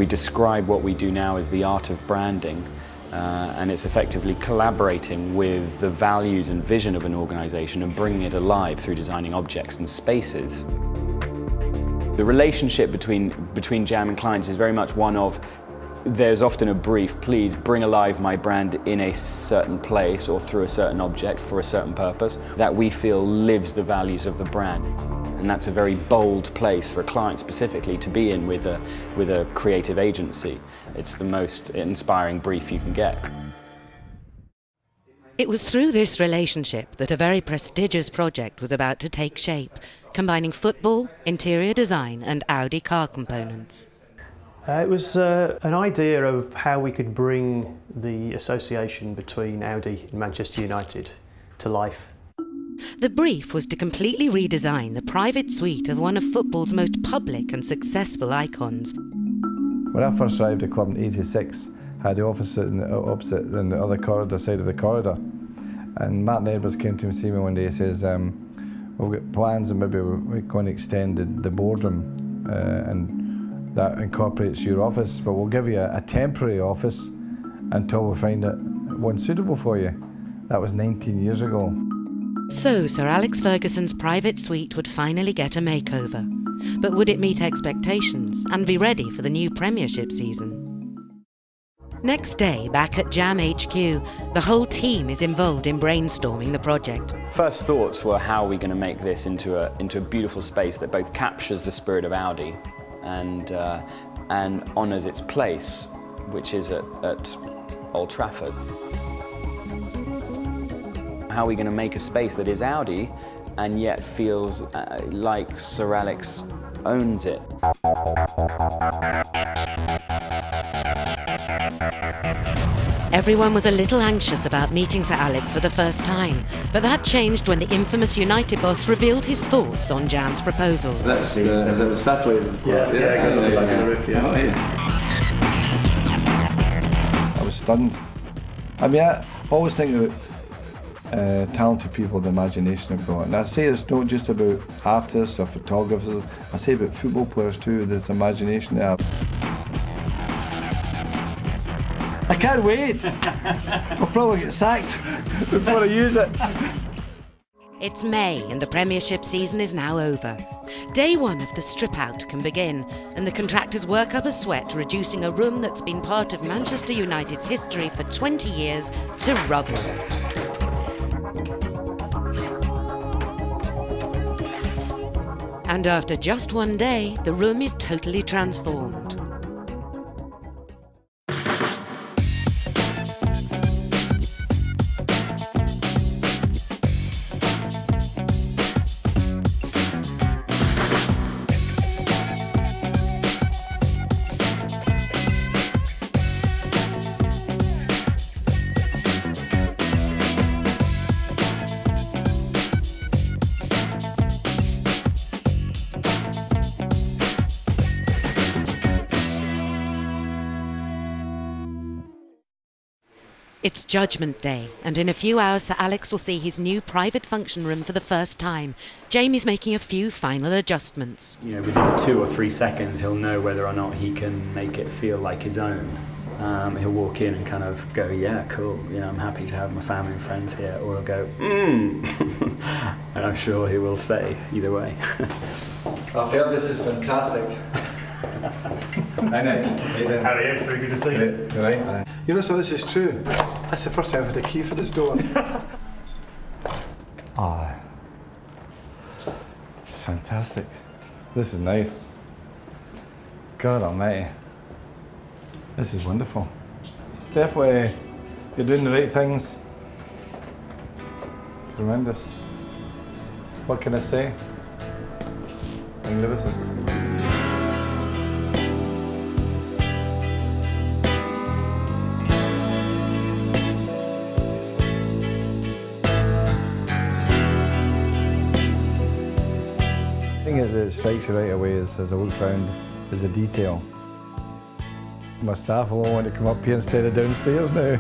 We describe what we do now as the art of branding, and it's effectively collaborating with the values and vision of an organisation and bringing it alive through designing objects and spaces. The relationship between Jam and clients is very much one of, there's often a brief, please bring alive my brand in a certain place or through a certain object for a certain purpose that we feel lives the values of the brand. And that's a very bold place for a client specifically to be in with a creative agency. It's the most inspiring brief you can get. It was through this relationship that a very prestigious project was about to take shape, combining football, interior design and Audi car components. It was an idea of how we could bring the association between Audi and Manchester United to life. The brief was to completely redesign the private suite of one of football's most public and successful icons. When I first arrived at the club in '86, I had the office opposite in the other corridor side of the corridor. And Martin Edwards came to see me one day and says, we've got plans and maybe we're going to extend the boardroom and that incorporates your office, but we'll give you a temporary office until we find one suitable for you. That was 19 years ago. So Sir Alex Ferguson's private suite would finally get a makeover. But would it meet expectations and be ready for the new Premiership season? Next day, back at Jam HQ, the whole team is involved in brainstorming the project. First thoughts were, how are we going to make this into a beautiful space that both captures the spirit of Audi and honours its place, which is at Old Trafford. How are we going to make a space that is Audi and yet feels like Sir Alex owns it? Everyone was a little anxious about meeting Sir Alex for the first time, but that changed when the infamous United boss revealed his thoughts on Jam's proposal. That's the satellite. Yeah, it goes on the back of the roof, yeah. Oh, yeah. I was stunned. I mean, I always think about talented people, the imagination they've got. And I say it's not just about artists or photographers, I say about football players too, the imagination they have. I can't wait! I'll probably get sacked before I use it. It's May and the Premiership season is now over. Day one of the strip-out can begin, and the contractors work up a sweat reducing a room that's been part of Manchester United's history for 20 years to rubble. And after just one day, the room is totally transformed. It's Judgment Day, and in a few hours Sir Alex will see his new private function room for the first time. Jamie's making a few final adjustments. You know, within 2 or 3 seconds he'll know whether or not he can make it feel like his own. He'll walk in and kind of go, yeah, cool, you know, I'm happy to have my family and friends here, or he'll go, and I'm sure he will say either way. I feel this is fantastic. Hi Nick. How are you? Very good to see you. Right. You know, so this is true. That's the first time I've had a key for this door. Ah, it's fantastic. This is nice. God almighty. This is wonderful. Definitely, you're doing the right things. Tremendous. What can I say? Magnificent. The thing that strikes you right away is, as I look around, is the detail. My staff will all want to come up here instead of downstairs now.